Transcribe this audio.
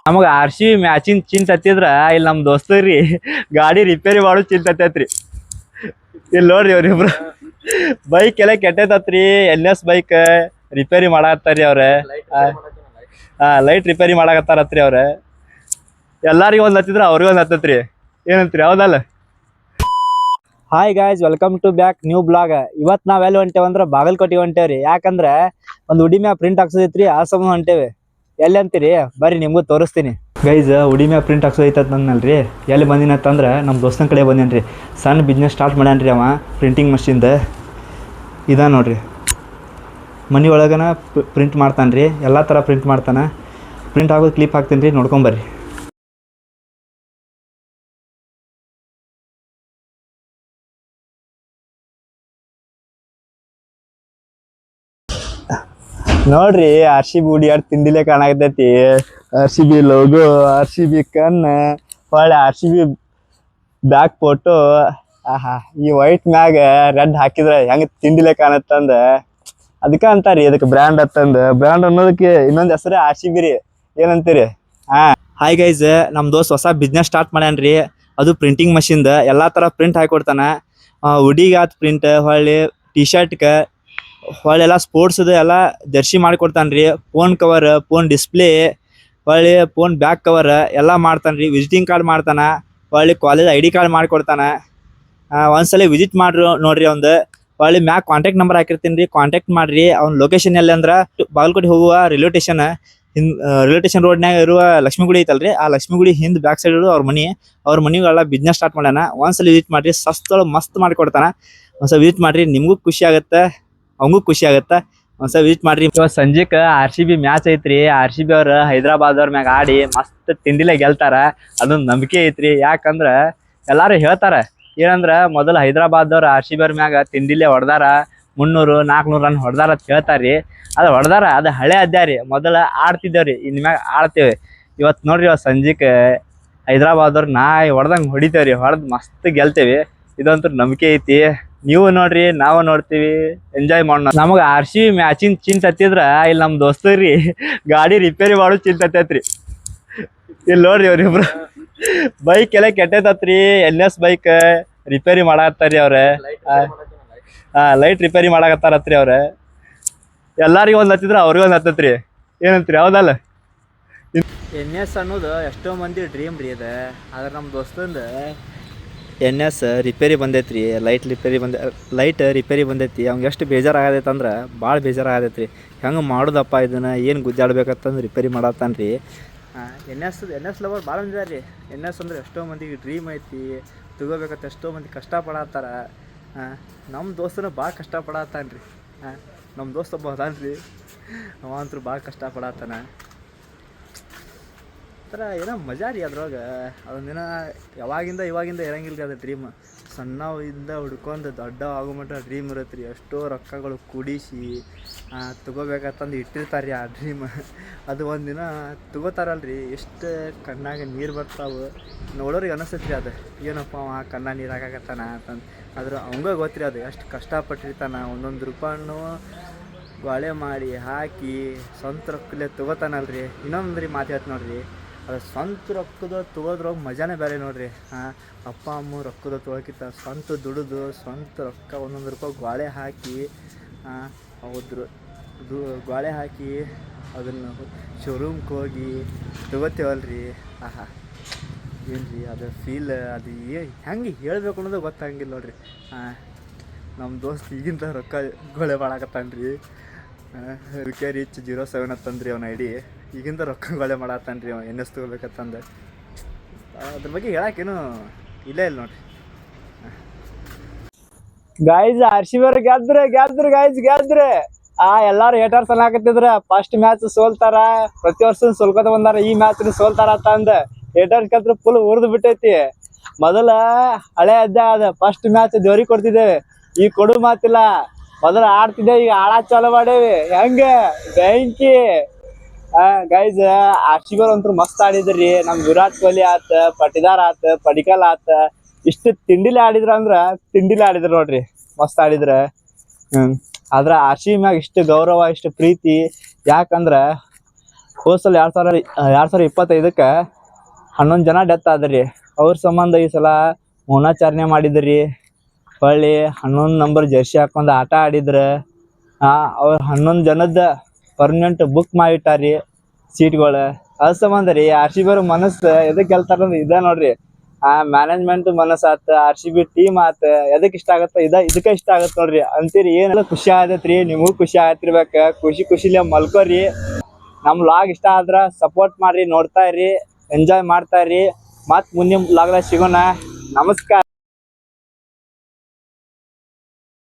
ನಮಗ R C ಮ್ಯಾಚಿನ ಚಿಂತ ಹತ್ತಿದ್ರ ಇಲ್ಲಿ ನಮ್ ದೋಸ್ತರಿ ಗಾಡಿ ರಿಪೇರಿ ಮಾಡೋ ಚಿಂತ ಹತ್ತೈತ್ರಿ. ಇಲ್ಲಿ ನೋಡ್ರಿ ಅವ್ರಿಬ್ರು ಬೈಕ್ ಎಲ್ಲ ಕೆಟ್ಟೈತತ್ರಿ. NS ಬೈಕ್ ರಿಪೇರಿ ಮಾಡಾಕತ್ತಾರಿ ಅವ್ರ. ಲೈಟ್ ರಿಪೇರಿ ಮಾಡಾಕತ್ತಾರತ್ರಿ ಅವ್ರ. ಎಲ್ಲಾರಿಗೂ ಒಂದ್ ಹತ್ತಿದ್ರ ಅವ್ರಿಗೆ ಒಂದ್ ಹತ್ತತ್ರಿ. ಏನಂತ್ರಿ? ಹೌದಲ್ಲ? Hi guys, welcome to back new blog. ಇವತ್ತು ನಾವ್ ಎಲ್ಲಿ ಹೊಂಟೇವಂದ್ರ ಬಾಗಲಕೋಟೆ ಹೊಂಟೇವ್ರಿ. ಯಾಕಂದ್ರ ಒಂದು ಉಡಿ ಮ್ಯಾಗ ಪ್ರಿಂಟ್ ಹಾಕ್ಸೋದೈತ್ರಿ, ಆ ಸಮ ಹೊಂಟೇವಿ. ಎಲ್ಲಿ ಅಂತೀರಿ? ಬರ್ರಿ ನಿಮ್ಗೂ ತೋರಿಸ್ತೀನಿ. ಗೈಸ್, ಉಡಿ ಮ್ಯಾಗ ಪ್ರಿಂಟ್ ಹಾಕ್ಸೋದೈತತ್ ನಂದಲ್ರಿ. ಎಲ್ಲಿ ಬಂದಿನಂತಂದ್ರೆ ನಮ್ಮ ದೋಸ್ತನ ಕಡೆ ಬಂದೇನ್ರಿ. ಸಣ್ಣ ಬಿಸ್ನೆಸ್ ಸ್ಟಾರ್ಟ್ ಮಾಡ್ಯಾನ್ರಿ ಅವ, ಪ್ರಿಂಟಿಂಗ್ ಮಷಿನ್ದ. ಇದ ನೋಡ್ರಿ, ಮನೆ ಒಳಗನ ಪ್ರಿಂಟ್ ಮಾಡ್ತಾನ್ರಿ. ಎಲ್ಲ ಥರ ಪ್ರಿಂಟ್ ಮಾಡ್ತಾನೆ. ಪ್ರಿಂಟ್ ಆಗೋದು ಕ್ಲಿಪ್ ಹಾಕ್ತೀನಿ ರೀ, ನೋಡ್ಕೊಂಬರ್ರಿ. ನೋಡ್ರಿ, RCB ಉಡಿಯಾಡ್ ತಿಂಡಿಲೆ ಕಾಣಾಕತೈತಿ. RCB ಲೋಗೋ, RCB ಕಣ್ಣ, ಹೊಳ್ಳಿ RCB ಬ್ಯಾಕ್ ಫೋಟೋ. ಆಹಾ, ಈ ವೈಟ್ ಮ್ಯಾಗ ರೆಡ್ ಹಾಕಿದ್ರೆ ಹೆಂಗ ತಿಂಡಿಲೆ ಕಾಣತ್ತಂದ ಅದಕ್ಕೆ ಅಂತಾರಿ ಅದಕ್ಕೆ ಬ್ರ್ಯಾಂಡ್ ಅಂತಂದ. ಬ್ರ್ಯಾಂಡ್ ಅನ್ನೋದಕ್ಕೆ ಇನ್ನೊಂದು ಹೆಸರೇ RCB ರೀ. ಏನಂತೀರಿ? ಹಾಯ್ ಗೈಸ್, ನಮ್ಮ ದೋಸ್ತ್ ಹೊಸ ಬಿಸ್ನೆಸ್ ಸ್ಟಾರ್ಟ್ ಮಾಡ್ಯಾನ್ರಿ. ಅದು ಪ್ರಿಂಟಿಂಗ್ ಮಷಿನ್ದ. ಎಲ್ಲಾ ತರ ಪ್ರಿಂಟ್ ಹಾಕೊಡ್ತಾನ. ಉಡಿಗಾತ್ ಪ್ರಿಂಟ್, ಹೊಳ್ಳಿ ಟಿ ಶರ್ಟ್ಗೆ, ಹೊಳ್ಳೆಲ್ಲ ಸ್ಪೋರ್ಟ್ಸ್ದು ಎಲ್ಲ ಜರ್ಸಿ ಮಾಡಿಕೊಡ್ತಾನ್ರಿ. ಫೋನ್ ಕವರ್, ಫೋನ್ ಡಿಸ್ಪ್ಲೇ, ಹೊಳ್ಳಿ ಫೋನ್ ಬ್ಯಾಕ್ ಕವರ್ ಎಲ್ಲ ಮಾಡ್ತಾನ್ರಿ. ವಿಸಿಟಿಂಗ್ ಕಾರ್ಡ್ ಮಾಡ್ತಾನ. ಹೊಳ್ಳಿ ಕಾಲೇಜ್ ID ಕಾರ್ಡ್ ಮಾಡಿಕೊಡ್ತಾನ. ಒಂದ್ಸಲ ವಿಸಿಟ್ ಮಾಡ್ರಿ ನೋಡ್ರಿ. ಒಂದು ಹೊಳ್ಳಿ ಮ್ಯಾಗ ಕಾಂಟ್ಯಾಕ್ಟ್ ನಂಬರ್ ಹಾಕಿರ್ತೀನಿ ರೀ, ಕಾಂಟ್ಯಾಕ್ಟ್ ಮಾಡ್ರಿ. ಅವ್ನ ಲೊಕೇಶನ್ ಎಲ್ಲಿ ಅಂದ್ರೆ ಬಾಗಲಕೋಟೆ ಹೋಗುವ ರೈಲ್ವೆ ಸ್ಟೇಷನ್ ರೋಡ್ನಾಗ ಇರುವ ಲಕ್ಷ್ಮೀ ಗುಡಿ ಐತಲ್ರಿ, ಆ ಲಕ್ಷ್ಮೀ ಗುಡಿ ಹಿಂದ್ ಬ್ಯಾಕ್ ಸೈಡ್ ಇರೋ ಅವ್ರ ಮನಿಗೆಲ್ಲ ಬಿಸ್ನೆಸ್ ಸ್ಟಾರ್ಟ್ ಮಾಡ್ಯಾನ. ಒಂದ್ಸಲ ವಿಸಿಟ್ ಮಾಡ್ರಿ, ಸಸ್ತೊಳಗೆ ಮಸ್ತ್ ಮಾಡಿಕೊಡ್ತಾನ. ಒಂದ್ಸಲ ವಿಸಿಟ್ ಮಾಡ್ರಿ, ನಿಮ್ಗೂ ಖುಷಿ ಆಗತ್ತೆ, ಅವಂಗೂ ಖುಷಿ ಆಗತ್ತ. ಒಂದ್ಸಲ ವಿಸಿಟ್ ಮಾಡ್ರಿ. ಇವತ್ತು ಸಂಜೆಕ್ RCB ಮ್ಯಾಚ್ ಐತ್ರಿ. RCB ಅವ್ರ ಹೈದರಾಬಾದ್ ಅವ್ರ ಮ್ಯಾಗ ಆಡಿ ಮಸ್ತ್ ತಿಂಡಿಲೆ ಗೆಲ್ತಾರ. ಅದೊಂದು ನಂಬಿಕೆ ಐತ್ರಿ. ಯಾಕಂದ್ರ ಎಲ್ಲಾರು ಹೇಳ್ತಾರ ಏನಂದ್ರ, ಮೊದಲು ಹೈದರಾಬಾದ್ ಅವ್ರ RCB ಅವ್ರ ಮ್ಯಾಗ ತಿಂಡಿಲೆ ಹೊಡೆದಾರ, 300-400 ರನ್ ಹೊಡೆದಾರ ಅಂತ ಹೇಳ್ತಾರ್ರಿ. ಅದು ಹೊಡೆದಾರ, ಅದು ಹಳೆ ಅಧ್ಯಾಯ ರೀ. ಮೊದಲ ಆಡ್ತಿದ್ದೇವ್ರಿ, ಇನ್ ಮ್ಯಾಗ ಆಡ್ತೇವೆ. ಇವತ್ತು ನೋಡ್ರಿ, ಇವತ್ತು ಸಂಜೆಕ್ ಹೈದರಾಬಾದ್ ಅವ್ರ ನಾಯಿ ಹೊಡೆದಂಗೆ ಹೊಡಿತೇವ್ರಿ. ಹೊಡೆದ್ ಮಸ್ತ್ ಗೆಲ್ತೇವಿ. ಇದಂತೂ ನಂಬಿಕೆ ಐತಿ. ನೀವು ನೋಡ್ರಿ, ನಾವು ನೋಡ್ತೀವಿ, ಎಂಜಾಯ್ ಮಾಡೋಣ. ನಮಗ RCB ಮ್ಯಾಚಿನ ಚಿಂತ ಹತ್ತಿದ್ರ ಇಲ್ಲಿ ನಮ್ ದೋಸ್ತರಿ ಗಾಡಿ ರಿಪೇರಿ ಮಾಡೋ ಚಿಂತ ಹತ್ತೈತ್ರಿ. ಇಲ್ಲಿ ನೋಡ್ರಿ ಅವ್ರಿಬ್ರು ಬೈಕ್ ಎಲ್ಲ ಕೆಟ್ಟೈತತ್ರಿ. NS ಬೈಕ್ ರಿಪೇರಿ ಮಾಡಾಕತ್ತಾರಿ ಅವ್ರ. ಲೈಟ್ ರಿಪೇರಿ ಮಾಡಾಕತ್ತಾರತ್ರಿ ಅವ್ರ. ಎಲ್ಲಾರಿಗೂ ಒಂದ್ ಹತ್ತಿದ್ರ ಅವ್ರಿಗೆ ಒಂದ್ ಹತ್ತತ್ರಿ. ಏನಂತ್ರಿ? ಹೌದಲ್ಲ? NS ಅನ್ನೋದು ಎಷ್ಟೋ ಮಂದಿ ಡ್ರೀಮ್ ರೀ. ಅದ ಆದ್ರೆ ನಮ್ಮ ದೋಸ್ತಂದ NS ರಿಪೇರಿ ಬಂದೈತ್ರಿ. ಲೈಟ್ ರಿಪೇರಿ ಬಂದೈತಿ. ಅವ್ಗೆ ಎಷ್ಟು ಬೇಜಾರಾಗತೈತೆ ಅಂದ್ರೆ ಭಾಳ ಬೇಜಾರಾಗತೈತ್ರಿ. ಹೆಂಗೆ ಮಾಡೋದಪ್ಪ ಇದನ್ನು, ಏನು ಗುದ್ದಾಡ್ಬೇಕಂತಂದು ರಿಪೇರಿ ಮಾಡತ್ತಾನ್ರಿ. NS ಲವರ್ ಭಾಳ ಮಂದಿ ರೀ. NS ಅಂದ್ರೆ ಎಷ್ಟೋ ಮಂದಿಗೆ ಡ್ರೀಮ್ ಐತಿ, ತಗೋಬೇಕಂತ ಎಷ್ಟೋ ಮಂದಿ ಕಷ್ಟಪಡತ್ತಾರ. ನಮ್ಮ ದೋಸ್ತನ ಭಾಳ ಕಷ್ಟಪಡತ್ತಾನ್ರಿ. ನಮ್ಮ ದೋಸ್ತ ಒಬ್ಬ ಅದಾನ್ರಿ, ಅವ ಅಂತೂ ಭಾಳ ಕಷ್ಟಪಡತ್ತಾನ. ಥರ ಏನೋ ಮಜಾ ರೀ ಅದ್ರೊಳಗೆ. ಅದೊಂದಿನ ಇವಾಗಿಂದ ಇರಂಗಿಲ್ಲ ರೀ ಅದು ಡ್ರೀಮ್. ಸಣ್ಣವಿಂದ ಹುಡ್ಕೊಂಡು ದೊಡ್ಡ ಆಗೋ ಮಟ್ಟ ಡ್ರೀಮ್ ಇರುತ್ತೆ ರೀ. ಎಷ್ಟೋ ರೊಕ್ಕಗಳು ಕೂಡಿಸಿ ತಗೋಬೇಕಂತಂದು ಇಟ್ಟಿರ್ತಾರೆ ರೀ ಆ ಡ್ರೀಮ್. ಅದು ಒಂದಿನ ತಗೋತಾರಲ್ರಿ, ಎಷ್ಟು ಕಣ್ಣಾಗ ನೀರು ಬರ್ತಾವೆ. ನೋಡೋರಿಗೆ ಅನಿಸ್ತೈತೆ ರೀ ಅದು, ಏನಪ್ಪ ಅವ ಕಣ್ಣಾಗ ನೀರು ಹಾಕಾಕತ್ತಾನ ಅಂತಂದು. ಆದ್ರೆ ಅವಂಗ ಗೊತ್ತಿರಿ ಅದು ಎಷ್ಟು ಕಷ್ಟಪಟ್ಟಿರ್ತಾನ. ಒಂದೊಂದು ರೂಪಾಯಿನೂ ಬಾಳೆ ಮಾಡಿ ಹಾಕಿ ಸ್ವಂತ ರೊಕ್ಕಲೆ ತೊಗೋತಾನಲ್ರಿ. ಇನ್ನೊಂದು ರೀ ಮಾತು ಹೇಳ್ತ ನೋಡ್ರಿ, ಅದು ಸ್ವಂತ ರೊಕ್ಕದ ತೊಗೋದ್ರೊಳಗೆ ಮಜಾನೇ ಬೇರೆ ನೋಡ್ರಿ. ಅಪ್ಪ ಅಮ್ಮ ರೊಕ್ಕದ ತೊಗೊಳಕ್ಕಿಂತ ಸ್ವಂತ ದುಡಿದು ಸ್ವಂತ ರೊಕ್ಕ ಒಂದೊಂದು ರೂಪಾಯಿ ಗಾಳೆ ಹಾಕಿ ಗಾಳೆ ಹಾಕಿ ಅದನ್ನು ಶೋರೂಮ್ಗೆ ಹೋಗಿ ತೊಗೋತೇವಲ್ರಿ. ಏನು ರೀ ಅದು ಫೀಲ್, ಅದು ಹೆಂಗೆ ಹೇಳಬೇಕು ಅನ್ನೋದು ಗೊತ್ತಾಗಂಗಿಲ್ಲ ನೋಡ್ರಿ. ನಮ್ಮ ದೋಸ್ತ್ ಈಗಿಂತ ರೊಕ್ಕ ಗೊಳೆ ಮಾಡಾಕತ್ತಾನ್ರಿ. Rich 07 ಅಂತಂದ್ರಿ ಅವನ ID. ಈಗಿಂದ ರೊಕ್ಕ ಗೊಳೆ ಮಾಡತ್ತಾನ್ರಿ ಅವ NS ತಗೋಬೇಕಂತಂದು. ಅದ್ರ ಬಗ್ಗೆ ಹೇಳಕ್ಕೇನು ಇಲ್ಲ ನೋಡ್ರಿ. ಗಾಯ್ಸ್, RCB ಅವ್ರು ಗೆದ್ರು ಗೆದ್ರೆ. ಎಲ್ಲಾರು ಹೇಟರ್ಸ್ ಅನ್ನಾಕತ್ತಿದ್ರ ಫಸ್ಟ್ ಮ್ಯಾಚ್ ಸೋಲ್ತಾರ, ಪ್ರತಿ ವರ್ಷ ಸೋಲ್ಕೋತ ಬಂದಾರ, ಈ ಮ್ಯಾಚ್ ಸೋಲ್ತಾರ ಅಂತಂದ ಹೇಟರ್ಸ್ ಕತ್ರ ಫುಲ್ ಉರ್ದು ಬಿಟ್ಟೈತಿ. ಮೊದಲ ಹಳೆ ಅಧ್ಯಾಯ ಅದ. ಫಸ್ಟ್ ಮ್ಯಾಚ್ ದೇವ್ರಿಗೆ ಕೊಡ್ತಿದ್ದೇವೆ, ಈಗ ಕೊಡು ಮಾತಿಲ್ಲ. ಮೊದಲು ಆಡ್ತಿದ್ದೇವೆ, ಈಗ ಆಡ ಚಾಲು ಮಾಡೇವಿ. ಹೆಂಗ ಬೆಂಕಿ. ಗೈಸ್, RCB ಅಂತೂ ಮಸ್ತ್ ಆಡಿದ್ರಿ. ನಮ್ ವಿರಾಟ್ ಕೊಹ್ಲಿ ಆತ, ಪಟಿದಾರ್ ಆತ, ಪಡಿಕಲ್ ಆತ, ಇಷ್ಟು ತಿಂಡಿಲೆ ಆಡಿದ್ರ ನೋಡ್ರಿ. ಮಸ್ತ್ ಆಡಿದ್ರ. ಆದ್ರ RCB ಮ್ಯಾಗ ಇಷ್ಟು ಗೌರವ, ಇಷ್ಟು ಪ್ರೀತಿ ಯಾಕಂದ್ರ ಹೋದ ಸಲ 2025ಕ್ಕೆ 11 ಜನ ಡೆತ್ ಆದ್ರಿ. ಅವ್ರ ಸಂಬಂಧ ಈ ಸಲ ಮೌನಾಚರಣೆ ಮಾಡಿದ್ರಿ. ಹೊಳ್ಳಿ 11 ನಂಬರ್ ಜರ್ಸಿ ಹಾಕೊಂಡ್ ಆಟ ಆಡಿದ್ರ. ಅವ್ರ 11 ಜನದ ಪರ್ಮನೆಂಟ್ ಬುಕ್ ಮಾಡಿಟ್ಟಾರಿ ಸೀಟ್ಗಳ. ಅದ್ ಸಂಬಂಧ ರೀ RCB ಅವ್ರ ಮನಸ್ಸು ಎದಕ್ ಗೆಲ್ತಾರಂದ್ರ ಇದ ನೋಡ್ರಿ. ಮ್ಯಾನೇಜ್ಮೆಂಟ್ ಮನಸ್ಸು ಆತ, RCB ಟೀಮ್ ಆತ, ಎದಕ್ ಇಷ್ಟ ಆಗತ್ತ ಇದಕ್ಕ ಇಷ್ಟ ಆಗತ್ತ ನೋಡ್ರಿ. ಅಂತೀರಿ ಏನೆಲ್ಲ ಖುಷಿ ಆಗತ್ರಿ. ನಿಮಗೂ ಖುಷಿ ಆಗತ್ತಿರ್ಬೇಕ. ಖುಷಿಲೇ ಮಲ್ಕೋರಿ. ನಮ್ ಲಾಗ್ ಇಷ್ಟ ಆದ್ರ ಸಪೋರ್ಟ್ ಮಾಡ್ರಿ, ನೋಡ್ತಾ ಇರಿ, ಎಂಜಾಯ್ ಮಾಡ್ತಾ ಇರಿ. ಮತ್ ಮುಂದಿನ ಲಾಗ್ದಾಗ ಸಿಗೋಣ. ನಮಸ್ಕಾರ.